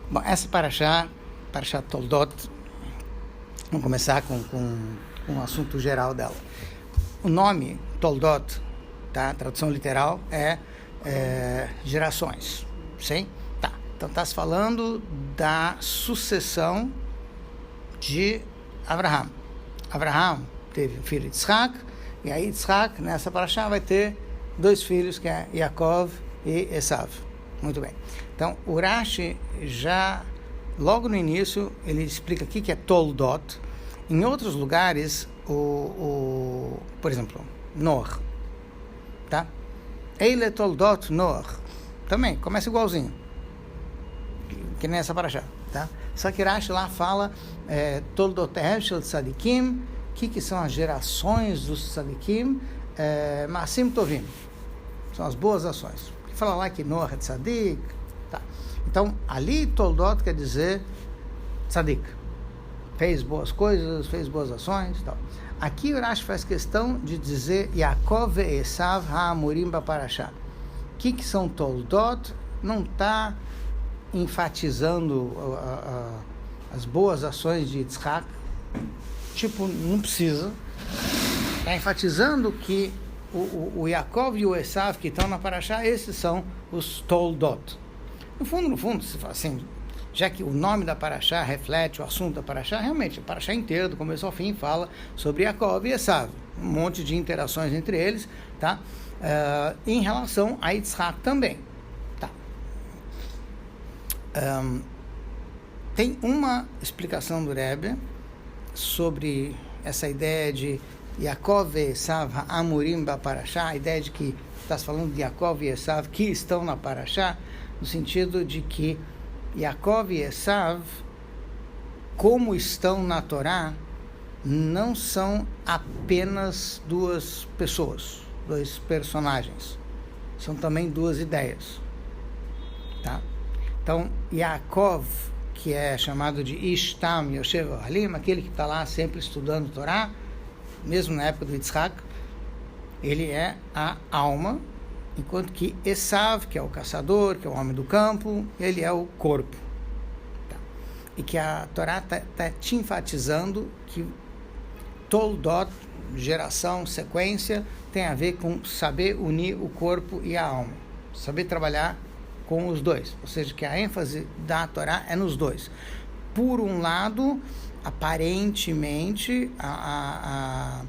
Bom, essa Parashá Toldot, vamos começar com o assunto geral dela. O nome Toldot, tá? A tradução literal é gerações, sim? Tá. Então está se falando da sucessão de Abraham. Abraham teve o filho Yitzhak, e aí Yitzhak, nessa Parashá, vai ter dois filhos, que é Yaakov e Esav. Muito bem. Então, o Rashi já, logo no início, ele explica aqui que é Toldot. Em outros lugares, por exemplo, Noach, tá? Eile Toldot Noach. Também, começa igualzinho, que nem essa Parashá, tá? Só que Rashi lá fala Toldotehem shel tzadikim, que são as gerações dos tzadikim, Maasim Tovim, são as boas ações. Fala lá que Noach é tzadik, tá? Então, ali Toldot quer dizer tzadik, fez boas coisas, fez boas ações, tal. Aqui o Rashi faz questão de dizer Yaakov e Esav ha'amurim ba'parashá. O que são Toldot? Não está enfatizando as boas ações de Yitzhak, tipo, não precisa. Está enfatizando que o Yaakov e o Esav que estão na Parashá, esses são os Toldot. No fundo, se fala assim, já que o nome da Parashá reflete o assunto da Parashá, realmente, a Parashá inteira, do começo ao fim, fala sobre Yaakov e Esav. Um monte de interações entre eles, tá? Em relação a Yitzhak também. Tá? Tem uma explicação do Rebbe sobre essa ideia de Yaakov e Esav ha'amurim ba'parashá, a ideia de que está se falando de Yaakov e Esav que estão na Parashá, no sentido de que Yaakov e Esav, como estão na Torá, não são apenas duas pessoas, dois personagens, são também duas ideias, tá? Então, Yaakov, que é chamado de Ishtam Yoshev Halim, aquele que está lá sempre estudando Torá, mesmo na época do Yitzhak, ele é a alma, enquanto que Esav, que é o caçador, que é o homem do campo, ele é o corpo. Tá? E que a Torá está te enfatizando que Toldot, geração, sequência, tem a ver com saber unir o corpo e a alma, saber trabalhar com os dois, ou seja, que a ênfase da Torá é nos dois. Por um lado, aparentemente, a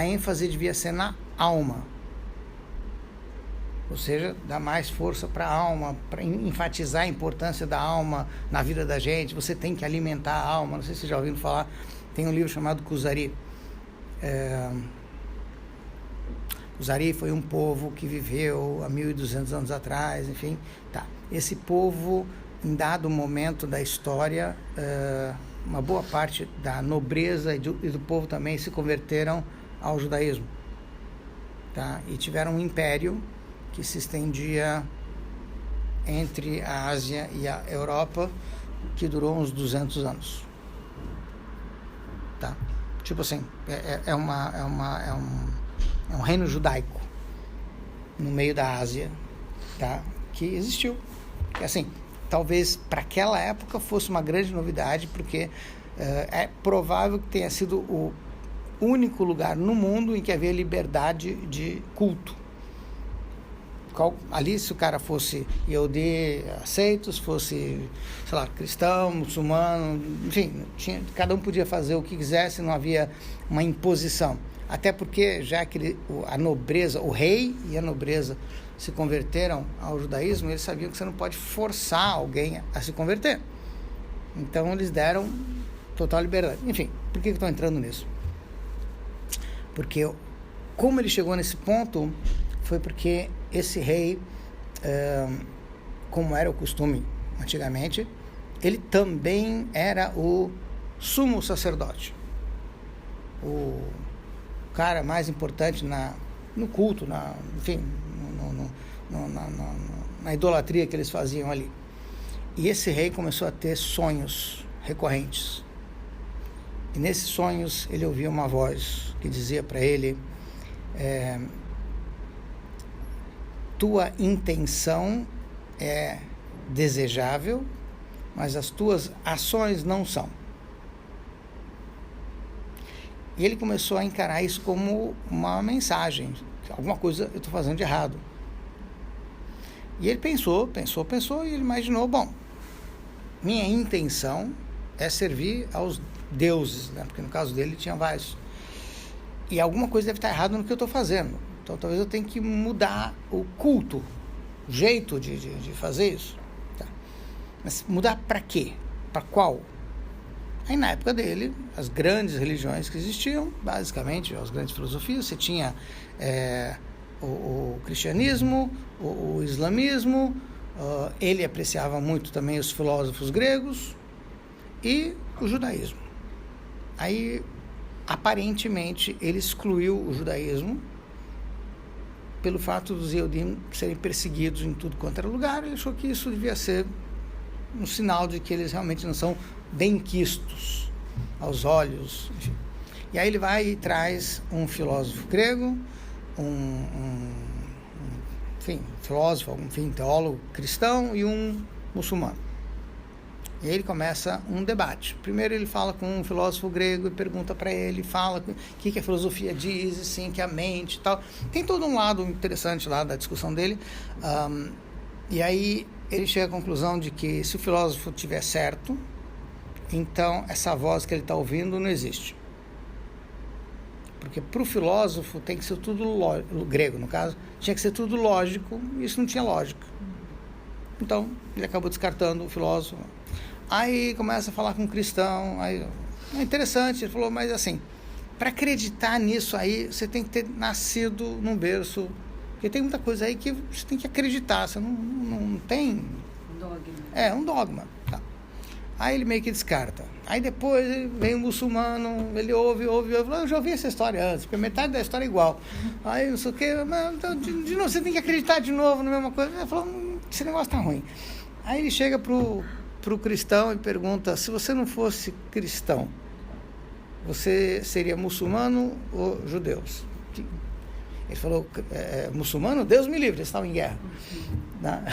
ênfase devia ser na alma, ou seja, dar mais força para a alma, para enfatizar a importância da alma na vida da gente. Você tem que alimentar a alma. Não sei se vocês já ouviram falar, tem um livro chamado Kuzari. Kuzari foi um povo que viveu há 1.200 anos atrás, enfim, tá. Esse povo, em dado momento da história, uma boa parte da nobreza e do povo também se converteram ao judaísmo, tá? E tiveram um império que se estendia entre a Ásia e a Europa, que durou uns 200 anos, tá? Tipo assim, é um reino judaico no meio da Ásia, tá? Que existiu. Assim, talvez para aquela época fosse uma grande novidade, porque é provável que tenha sido o único lugar no mundo em que havia liberdade de culto. Ali, se o cara fosse Yehudi, aceitos, fosse, sei lá, cristão, muçulmano, enfim, cada um podia fazer o que quisesse, não havia uma imposição. Até porque, já que a nobreza, o rei e a nobreza se converteram ao judaísmo, eles sabiam que você não pode forçar alguém a se converter. Então, eles deram total liberdade. Enfim, por que eu estou entrando nisso? Porque, como ele chegou nesse ponto, foi porque esse rei, como era o costume antigamente, ele também era o sumo sacerdote, o cara mais importante no culto, enfim, na idolatria que eles faziam ali. E esse rei começou a ter sonhos recorrentes. E nesses sonhos ele ouvia uma voz que dizia para ele: tua intenção é desejável, mas as tuas ações não são. E ele começou a encarar isso como uma mensagem, que alguma coisa eu estou fazendo de errado. E ele pensou, e ele imaginou, bom, minha intenção é servir aos deuses, né? Porque no caso dele tinha vários. E alguma coisa deve estar errada no que eu estou fazendo. Então talvez eu tenha que mudar o culto, o jeito de fazer isso. Tá? Mas mudar para quê? Para qual? Aí na época dele, as grandes religiões que existiam, basicamente, as grandes filosofias, você tinha o cristianismo, o islamismo, ele apreciava muito também os filósofos gregos e o judaísmo. Aí, aparentemente, ele excluiu o judaísmo pelo fato dos Yehudim serem perseguidos em tudo quanto era lugar. Ele achou que isso devia ser um sinal de que eles realmente não são benquistos aos olhos, enfim. E aí ele vai e traz um filósofo grego, filósofo, teólogo cristão e um muçulmano. E aí ele começa um debate. Primeiro ele fala com um filósofo grego e pergunta para ele, fala o que a filosofia diz, assim, que a mente e tal. Tem todo um lado interessante lá da discussão dele. E aí ele chega à conclusão de que se o filósofo tiver certo, então essa voz que ele está ouvindo não existe. Porque para o filósofo tem que ser tudo grego, no caso, tinha que ser tudo lógico, e isso não tinha lógica. Então, ele acabou descartando o filósofo. Aí começa a falar com um cristão, aí é interessante, ele falou, mas assim, para acreditar nisso aí, você tem que ter nascido num berço, porque tem muita coisa aí que você tem que acreditar, você não tem... Dogma. É, um dogma. Tá. Aí ele meio que descarta. Aí depois vem um muçulmano, ele ouve, eu já ouvi essa história antes, porque metade da história é igual. Aí não sei o que, então, de novo, você tem que acreditar de novo na mesma coisa. Ele falou, esse negócio tá ruim. Aí ele chega pro cristão e pergunta, se você não fosse cristão, você seria muçulmano ou judeu? Ele falou, muçulmano, Deus me livre, eles estavam em guerra. Tá?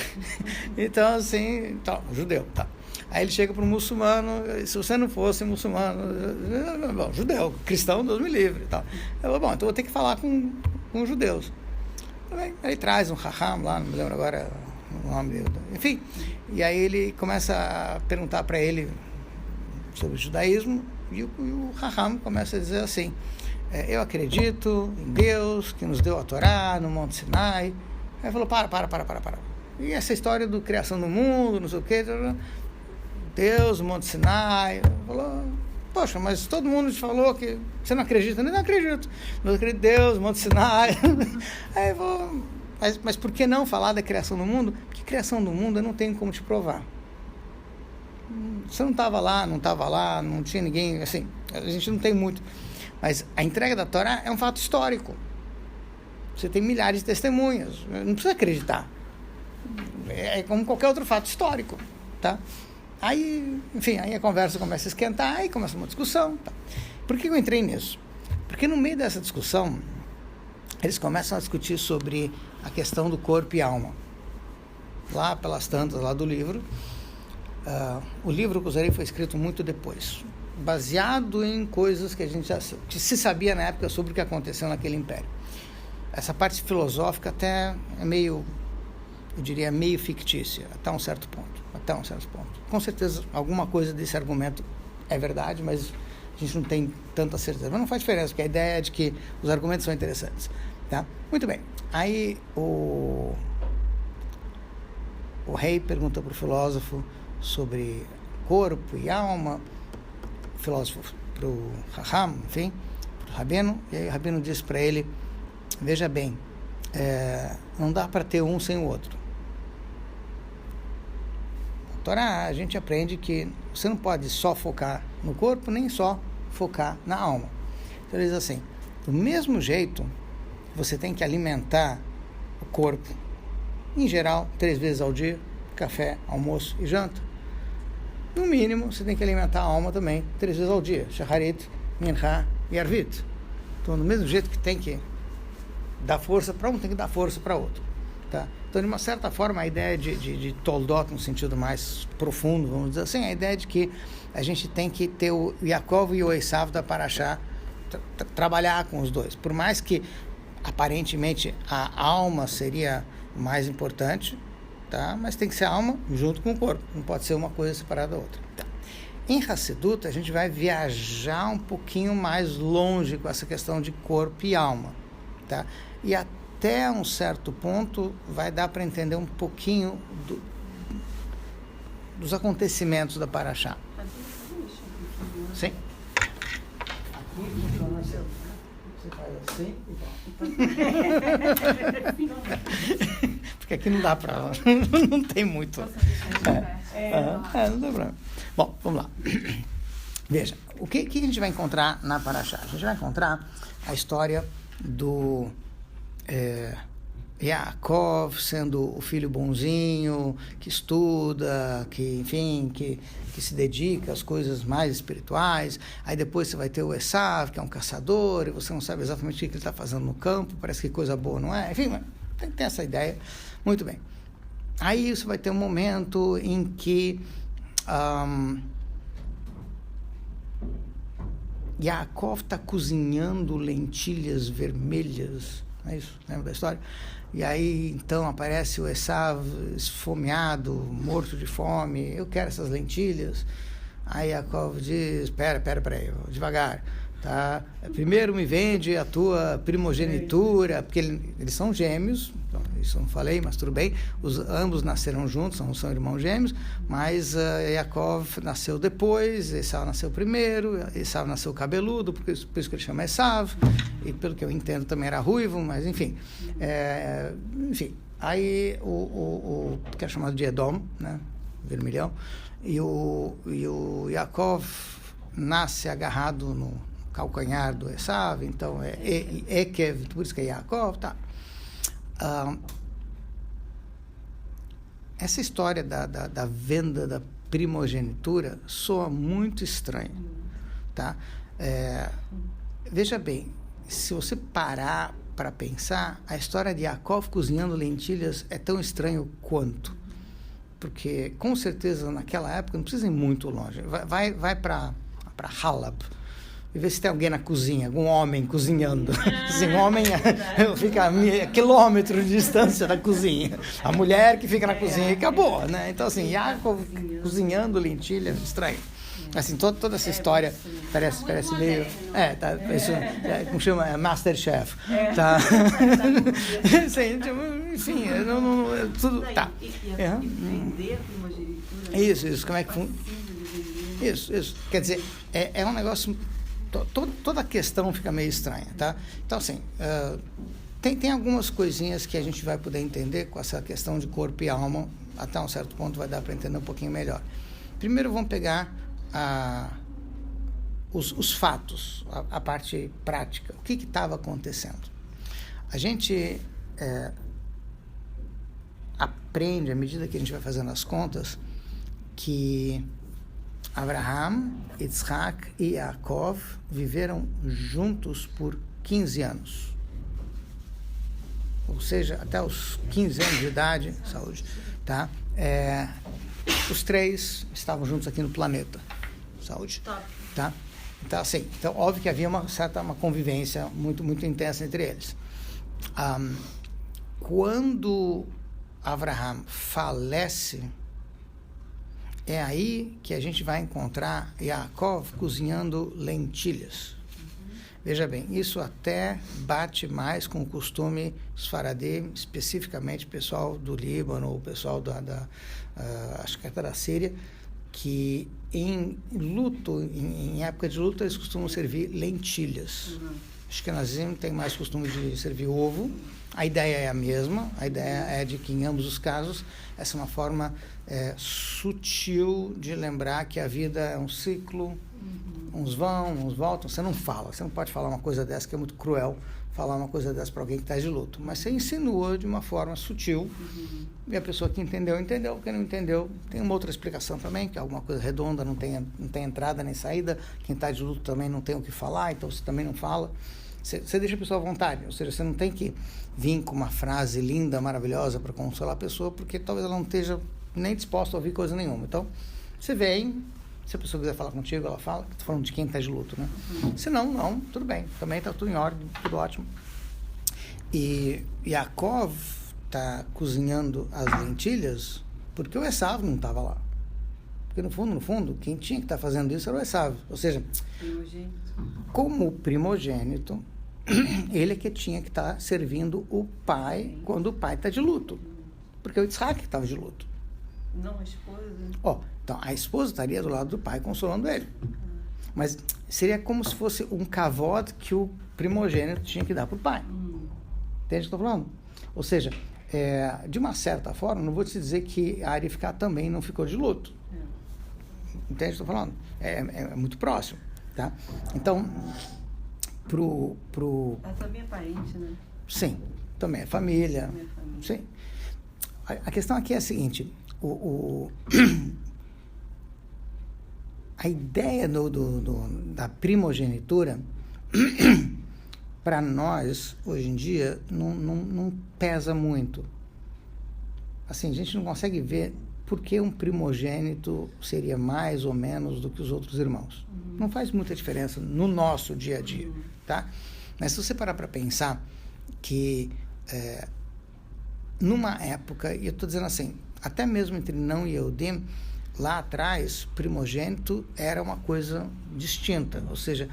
Então, assim, judeu, tá. Aí ele chega para o muçulmano, se você não fosse muçulmano, bom, judeu, cristão, Deus me livre. Tal. Eu falei, bom, então eu vou ter que falar com os judeus. Aí ele traz um hacham lá, não me lembro agora o nome dele. Enfim, e aí ele começa a perguntar para ele sobre o judaísmo, e o hacham começa a dizer assim, eu acredito em Deus, que nos deu a Torá no Monte Sinai. Aí ele falou, para. E essa história do criação do mundo, não sei o quê... Deus, Monte Sinai, falou, poxa, mas todo mundo te falou que você não acredita, eu não acredito, mas eu acredito em Deus, Monte Sinai. Aí eu vou, mas por que não falar da criação do mundo? Porque criação do mundo eu não tenho como te provar. Você não estava lá, não tinha ninguém, assim, a gente não tem muito, mas a entrega da Torá é um fato histórico. Você tem milhares de testemunhas, não precisa acreditar. É como qualquer outro fato histórico, tá? Aí, enfim, aí a conversa começa a esquentar, aí começa uma discussão. Tá. Por que eu entrei nisso? Porque no meio dessa discussão, eles começam a discutir sobre a questão do corpo e alma. Lá pelas tantas, lá do livro. O livro Kuzari foi escrito muito depois, baseado em coisas que a gente que se sabia na época sobre o que aconteceu naquele império. Essa parte filosófica até é meio, eu diria, meio fictícia, até um certo ponto. Com certeza, alguma coisa desse argumento é verdade, mas a gente não tem tanta certeza. Mas não faz diferença, porque a ideia é de que os argumentos são interessantes. Tá? Muito bem. Aí o rei pergunta para o filósofo sobre corpo e alma, o filósofo para o Hacham, enfim, para o Rabino, e aí o Rabino diz para ele, veja bem, não dá para ter um sem o outro. A gente aprende que você não pode só focar no corpo, nem só focar na alma. Então ele diz assim, do mesmo jeito, você tem que alimentar o corpo, em geral, 3 vezes ao dia, café, almoço e janta. No mínimo, você tem que alimentar a alma também, 3 vezes ao dia, shacharit, mincha e arvit. Então, do mesmo jeito que tem que dar força para um, tem que dar força para outro. Tá? Então, de uma certa forma, a ideia de Toldot, no sentido mais profundo, vamos dizer assim, a ideia de que a gente tem que ter o Yaakov e o Esav da Parashá, trabalhar com os dois. Por mais que, aparentemente, a alma seria mais importante, tá? Mas tem que ser a alma junto com o corpo, não pode ser uma coisa separada da outra. Tá. Em Hassidut, a gente vai viajar um pouquinho mais longe com essa questão de corpo e alma, tá? E até um certo ponto vai dar para entender um pouquinho dos acontecimentos da Parashá. Sim. Aqui funciona assim. Você faz assim e volta. Porque aqui não dá para... não tem muito... não tem problema. Bom, vamos lá. Veja, o que a gente vai encontrar na Parashá? A gente vai encontrar a história do Yaakov sendo o filho bonzinho, que estuda, que, enfim, que se dedica às coisas mais espirituais. Aí depois você vai ter o Esav, que é um caçador, e você não sabe exatamente o que ele está fazendo no campo, parece que coisa boa, não é? Enfim, tem que ter essa ideia. Muito bem. Aí isso vai ter um momento em que Yaakov está cozinhando lentilhas vermelhas, não é isso? Lembra da história? E aí, então, aparece o Esav esfomeado, morto de fome. Eu quero essas lentilhas. Aí Yaakov diz, espera aí, devagar. Tá? Primeiro me vende a tua primogenitura, porque eles são gêmeos, então, isso eu não falei, mas tudo bem, ambos nasceram juntos, são irmãos gêmeos, mas Yaakov nasceu depois, Esav nasceu primeiro, Esav nasceu cabeludo, por isso que ele chama Esav, e pelo que eu entendo também era ruivo, mas enfim, aí o que é chamado de Edom, né, vermelhão, e o Yaakov nasce agarrado no calcanhar do Esav, então Ekev, por isso que é Yaakov, tá? Essa história da venda da primogenitura soa muito estranho, tá? Veja bem, se você parar para pensar, a história de Yaakov cozinhando lentilhas é tão estranho quanto, porque com certeza naquela época, não precisa ir muito longe, vai para Halab e ver se tem alguém na cozinha, algum homem cozinhando. Assim, um homem fica a quilômetros de distância da cozinha. A mulher que fica na cozinha e acabou, né? Então, assim, Yaakov cozinhando lentilha, estranho. Assim, toda essa história parece meio... tá, isso, como chama? Masterchef. Tá? Enfim, tudo... Tá. Isso, como é que funciona? Isso. Quer dizer, é um negócio... Toda a questão fica meio estranha, tá? Então, assim, tem algumas coisinhas que a gente vai poder entender com essa questão de corpo e alma, até um certo ponto vai dar para entender um pouquinho melhor. Primeiro, vamos pegar os fatos, a parte prática. O que estava acontecendo? A gente aprende, à medida que a gente vai fazendo as contas, que Abraham, Yitzhak e Yaakov viveram juntos por 15 anos. Ou seja, até os 15 anos de idade, saúde, tá? Os três estavam juntos aqui no planeta, saúde, tá? Então, assim, óbvio que havia uma convivência muito, muito intensa entre eles. Quando Abraham falece, é aí que a gente vai encontrar Yaakov cozinhando lentilhas. Veja bem, isso até bate mais com o costume sfaradi, especificamente pessoal do Líbano, ou pessoal acho que até da Síria, que em luto, em época de luto, eles costumam servir lentilhas. Ashkenazim tem mais costume de servir ovo. A ideia é a mesma, a ideia é de que em ambos os casos essa é uma forma sutil de lembrar que a vida é um ciclo, uns vão, uns voltam, você não pode falar uma coisa dessa que é muito cruel, falar uma coisa dessa para alguém que está de luto, mas você insinua de uma forma sutil, e a pessoa que entendeu, quem não entendeu, tem uma outra explicação também, que é alguma coisa redonda, não tem entrada nem saída, quem está de luto também não tem o que falar, então você também não fala. você deixa a pessoa à vontade, ou seja, você não tem que vir com uma frase linda, maravilhosa para consolar a pessoa, porque talvez ela não esteja nem disposta a ouvir coisa nenhuma. Então, você vem, se a pessoa quiser falar contigo, ela fala, estou falando de quem está de luto, né? Se não, não, tudo bem, também está tudo em ordem, tudo ótimo. E Yaakov está cozinhando as lentilhas porque o Esav não estava lá. Porque no fundo, quem tinha que estar fazendo isso era o Esav. Ou seja, como primogênito, ele é que tinha que estar servindo o pai quando o pai está de luto. Porque o Yitzhak estava de luto. Não a esposa? Então, a esposa estaria do lado do pai consolando ele. Mas seria como se fosse um kavod que o primogênito tinha que dar para o pai. Entende o que eu estou falando? Ou seja, de uma certa forma, não vou te dizer que a Arifká também não ficou de luto. Entende o que eu estou falando? É muito próximo. Tá? Então, Ela também é parente, né? Sim, também é família. Sim. A questão aqui é a seguinte, a ideia da primogenitura, para nós, hoje em dia, não pesa muito. Assim, a gente não consegue ver por que um primogênito seria mais ou menos do que os outros irmãos. Não faz muita diferença no nosso dia a dia, tá? Mas se você parar para pensar que numa época, e eu estou dizendo assim, até mesmo entre não e Yehudim, lá atrás, primogênito era uma coisa distinta. Ou seja,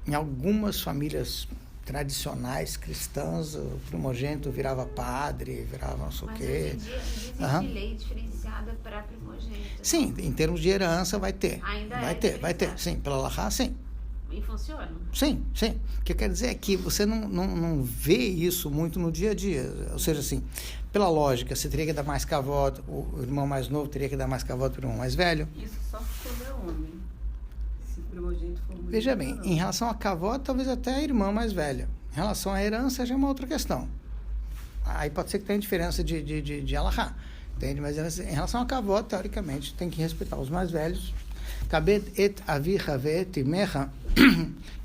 em algumas famílias tradicionais cristãs, o primogênito virava padre, virava não sei o quê. Mas hoje em dia existe lei diferenciada para primogênito. Sim, em termos de herança vai ter. Ainda vai ter. Sim, pela Lahá, sim. E funciona? Sim. O que eu quero dizer é que você não vê isso muito no dia a dia. Ou seja, assim, pela lógica, você teria que dar mais kavod, o irmão mais novo teria que dar mais kavod para o irmão mais velho. Isso só quando é homem. Se o primogênito for mulher. Veja bem, em relação a kavod, talvez até a irmã mais velha. Em relação à herança, já é uma outra questão. Aí pode ser que tenha diferença de Alahá, entende? Mas em relação a kavod, teoricamente, tem que respeitar os mais velhos. Kabed et avicha ve'et imecha,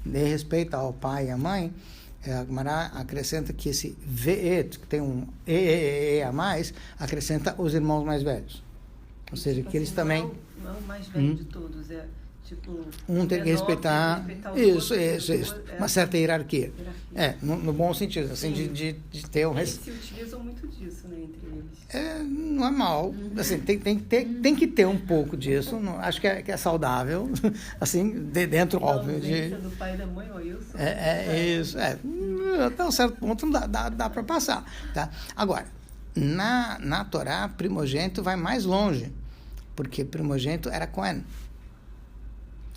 de respeito ao pai e à mãe, a Gemara acrescenta que esse ve'et, que tem um e a mais, acrescenta os irmãos mais velhos. Ou seja, que eles também... Não é o mais velho de todos, tipo... Um tem que respeitar... Isso. Uma certa hierarquia. No bom sentido, assim, de ter um... Eles se utilizam muito disso, né, entre eles. Não é mal. Assim, tem que ter um pouco disso. Não, acho que é saudável. Assim, dentro, óbvio. Do pai e da mãe, ou isso. Isso. Até um certo ponto dá para passar. Tá? Agora, na Torá, primogênito vai mais longe. Porque primogênito era Cohen.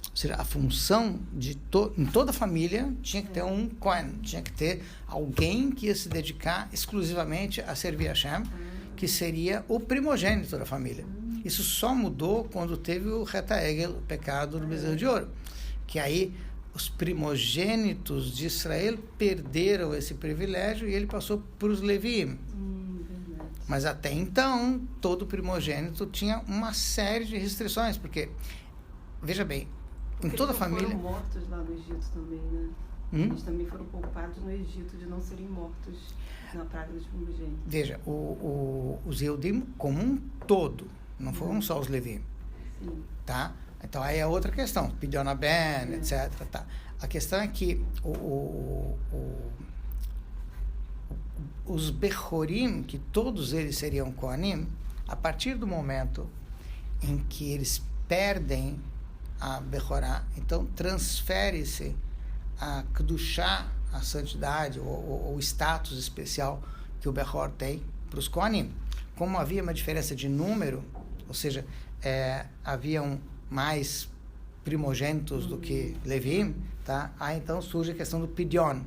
Ou seja, a função em toda a família tinha que ter um Kohen, tinha que ter alguém que ia se dedicar exclusivamente a servir a Hashem, que seria o primogênito da família. Isso só mudou quando teve o Reta Egel, o pecado do bezerro de ouro, que aí os primogênitos de Israel perderam esse privilégio e ele passou para os Leviim. Mas até então, todo primogênito tinha uma série de restrições, porque, veja bem, em toda a família... Eles foram mortos lá no Egito também, né? Eles também foram poupados no Egito de não serem mortos na praga dos primogênitos. Veja, os Yehudim como um todo, não foram só os Levi. Sim. Tá? Então aí é outra questão, Pidyon Ben, etc. Tá? A questão é que os Bechorim, que todos eles seriam Kohanim, a partir do momento em que eles perdem a Bechorá, então transfere-se a Kedushá, a santidade, o status especial que o Bechor tem para os Kohanim. Como havia uma diferença de número, ou seja, haviam mais primogênitos do que Levim, tá? Aí então surge a questão do Pidyon,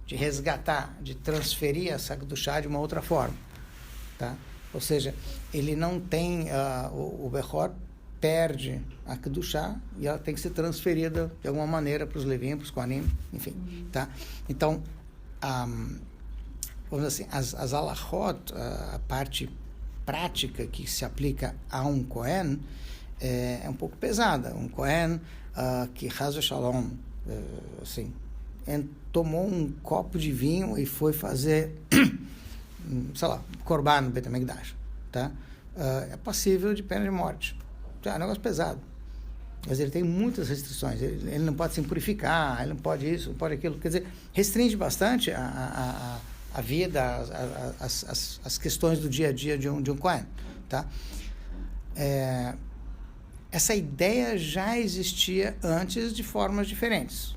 de resgatar, de transferir essa Kedushá de uma outra forma, tá? Ou seja, ele não tem, o Bechor perde a Kedushá e ela tem que ser transferida de alguma maneira para os Levim, para os Kohanim, enfim, tá? Então, vamos dizer assim, as alachot, a parte prática que se aplica a um Kohen é um pouco pesada. Um Kohen que Chas Shalom, assim, tomou um copo de vinho e foi fazer, sei lá, Corban no Beit HaMikdash, tá? É passível de pena de morte. É um negócio pesado. Mas ele tem muitas restrições. Ele não pode se impurificar, ele não pode isso, não pode aquilo. Quer dizer, restringe bastante a vida, as questões do dia a dia de um Kohen, tá? Essa ideia já existia antes de formas diferentes.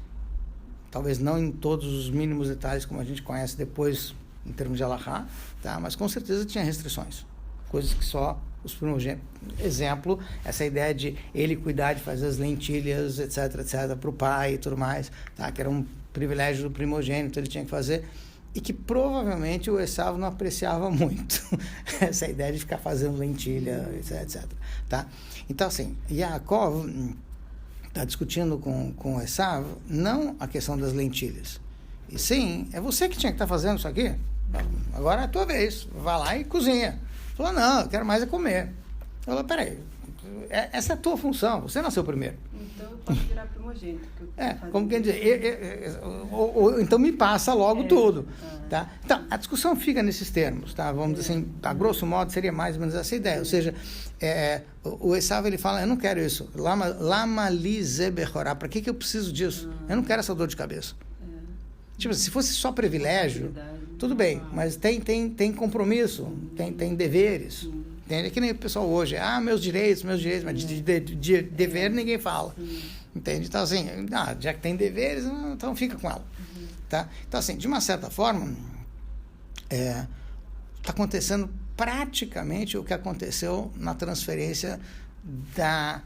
Talvez não em todos os mínimos detalhes como a gente conhece depois em termos de halachá, tá? Mas com certeza tinha restrições. Coisas que só os primogênitos... Exemplo, essa ideia de ele cuidar de fazer as lentilhas, etc, para o pai e tudo mais, tá? Que era um privilégio do primogênito, ele tinha que fazer... E que provavelmente o Esaú não apreciava muito essa ideia de ficar fazendo lentilha, etc. Tá? Então, assim, Yaakov está discutindo com o Esaú não a questão das lentilhas. E sim, é você que tinha que estar fazendo isso aqui. Agora é a tua vez. Vai lá e cozinha. Falou, não, eu quero mais é comer. Falou, peraí, essa é a tua função, você nasceu primeiro. Então eu posso virar primogênito. Como quer dizer, então me passa logo tudo. Tá? Então, a discussão fica nesses termos, tá? Vamos dizer assim, a grosso modo seria mais ou menos essa ideia. Ou seja, o Esaú, ele fala, eu não quero isso. Lama li ze bechorá, para que eu preciso disso? Eu não quero essa dor de cabeça. Tipo, se fosse só privilégio, tudo bem, mas tem compromisso, tem deveres. Entende? É que nem o pessoal hoje, meus direitos, mas de dever ninguém fala. Entende? Então, assim, já que tem deveres, então fica com ela. Tá? Então, assim, de uma certa forma, está acontecendo praticamente o que aconteceu na transferência da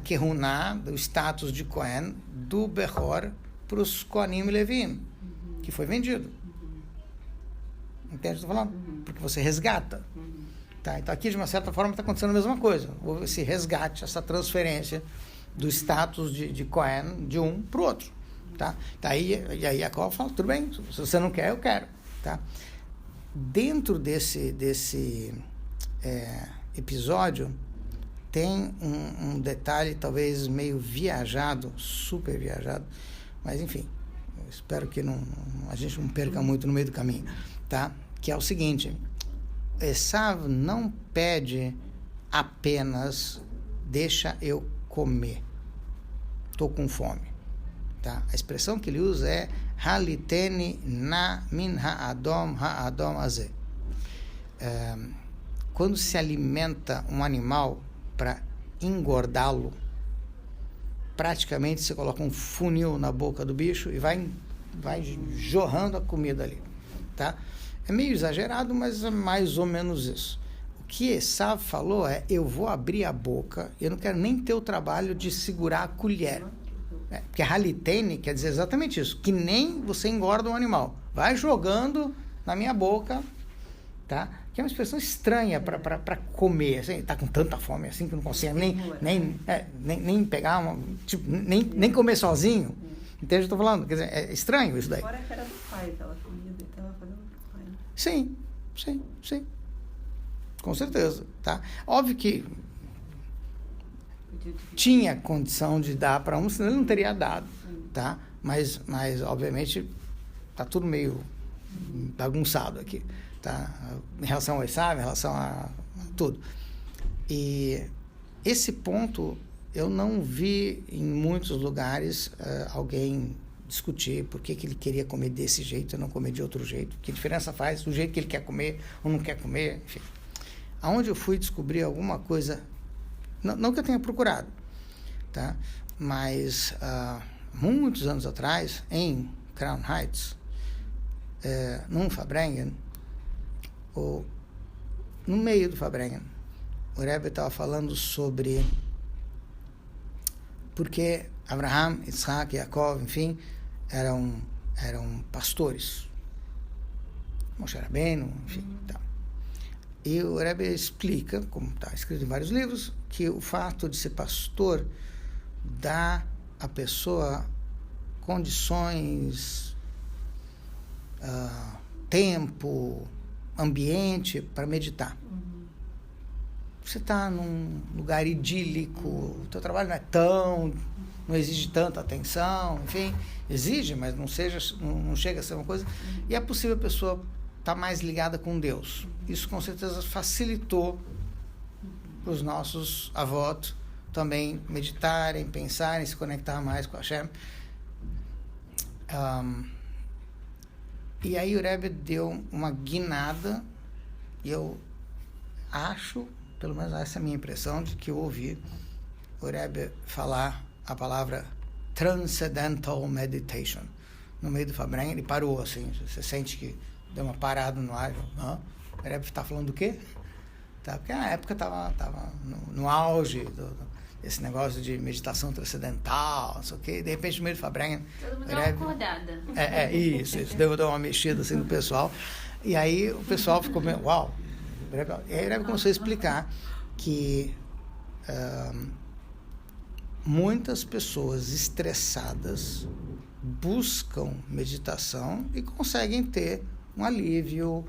Kehuná, do status de Cohen, do Bechor para os Kohanim e Levim, que foi vendido. Entende o que eu estou falando? Porque você resgata. Tá? Então, aqui, de uma certa forma, está acontecendo a mesma coisa. Houve esse resgate, essa transferência do status de Cohen de um para o outro. Tá? E aí a Jacob fala, tudo bem, se você não quer, eu quero. Tá? Dentro desse episódio, tem um detalhe talvez meio viajado, super viajado, mas enfim, eu espero que a gente não perca muito no meio do caminho, tá? Que é o seguinte, Esaú não pede apenas deixa eu comer, estou com fome, tá? A expressão que ele usa é haliteni na min ha'adom azeh. Quando se alimenta um animal para engordá-lo, praticamente você coloca um funil na boca do bicho e vai jorrando a comida ali, tá? É meio exagerado, mas é mais ou menos isso. O que Esaú falou é, eu vou abrir a boca, eu não quero nem ter o trabalho de segurar a colher. Porque halitene quer dizer exatamente isso, que nem você engorda um animal. Vai jogando na minha boca, tá? Que é uma expressão estranha para comer, assim, tá com tanta fome assim que não consegue nem pegar nem comer sozinho. Entende o que eu estou falando? Quer dizer, é estranho isso daí. Agora que era do pai, aquela comida, estava fazendo do pai. Sim. Com certeza, tá? Óbvio que tinha condição de dar para um, senão ele não teria dado, tá? Mas obviamente tá tudo meio bagunçado aqui, tá? Em relação ao Esaú, em relação a tudo. E esse ponto eu não vi em muitos lugares alguém discutir por que ele queria comer desse jeito e não comer de outro jeito. Que diferença faz do jeito que ele quer comer ou não quer comer, enfim. Aonde eu fui descobrir alguma coisa, não que eu tenha procurado, tá? Mas muitos anos atrás, em Crown Heights, num Fabrengen, no meio do Fabrengen, o Rebbe estava falando sobre porque Abraham, Isaac, Jacob, enfim, eram pastores. Moshe Rabbeinu, enfim, tá. E o Rebbe explica, como está escrito em vários livros, que o fato de ser pastor dá à pessoa condições, tempo, ambiente para meditar. você está num lugar idílico, o teu trabalho não exige tanta atenção, enfim, exige, mas não chega a ser uma coisa, e é possível a pessoa estar mais ligada com Deus. Isso com certeza facilitou para os nossos avós também meditarem, pensarem, se conectar mais com a Hashem. E aí o Rebbe deu uma guinada, e eu acho, pelo menos essa é a minha impressão, de que eu ouvi o Rebbe falar a palavra Transcendental Meditation. No meio do Fabrengen, ele parou assim, você sente que deu uma parada no ar. O Rebbe está falando do quê? Porque na época estava no auge desse negócio de meditação transcendental, não sei o quê. De repente, no meio do Fabrengen... Todo mundo deu uma acordada. Isso. Deu uma mexida assim no pessoal. E aí o pessoal ficou meio... Uau! E aí o Rebbe começou a explicar que muitas pessoas estressadas buscam meditação e conseguem ter um alívio,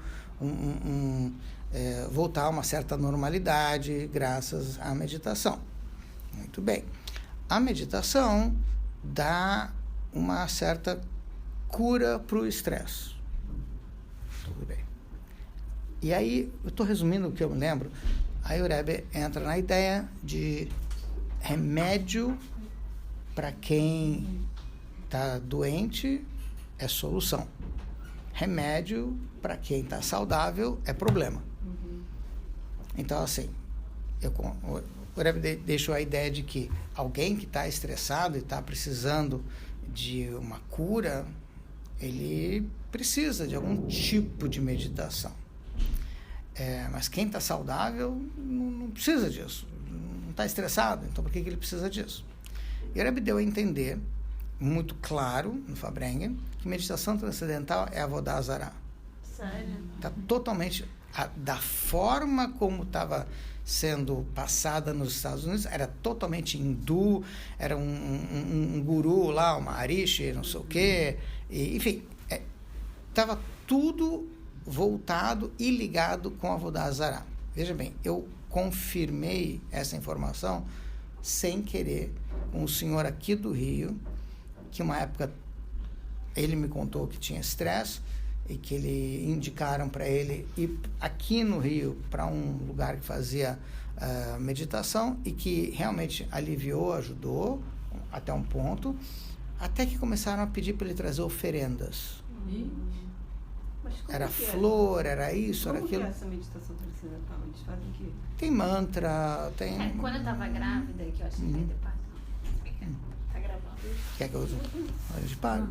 voltar a uma certa normalidade graças à meditação. Muito bem. A meditação dá uma certa cura para o estresse. Tudo bem. E aí, eu estou resumindo o que eu me lembro, aí o Rebbe entra na ideia de remédio para quem está doente é solução. Remédio para quem está saudável é problema. Então, assim, o Rebbe deixou a ideia de que alguém que está estressado e está precisando de uma cura, ele precisa de algum tipo de meditação. Mas quem está saudável não precisa disso, não está estressado, então por que ele precisa disso? E o Rebbe deu a entender, muito claro, no Fabrengen, que meditação transcendental é Avodah Zarah. Sério? Está totalmente... da forma como estava sendo passada nos Estados Unidos, era totalmente hindu, era um guru lá, uma Maharishi, não sei o quê, enfim, estava tudo voltado e ligado com a Avodah Zarah. Veja bem, eu confirmei essa informação sem querer com um senhor aqui do Rio, que uma época ele me contou que tinha estresse e que ele indicaram para ele ir aqui no Rio para um lugar que fazia meditação e que realmente aliviou, ajudou até um ponto, até que começaram a pedir para ele trazer oferendas. Era flor, era isso, era aquilo. Como que é essa meditação transcendental? Eles fazem o quê? Tem mantra, tem... Quando eu tava grávida, que eu achei que ia ter parto. Tá gravando? Quer que eu use? A gente para.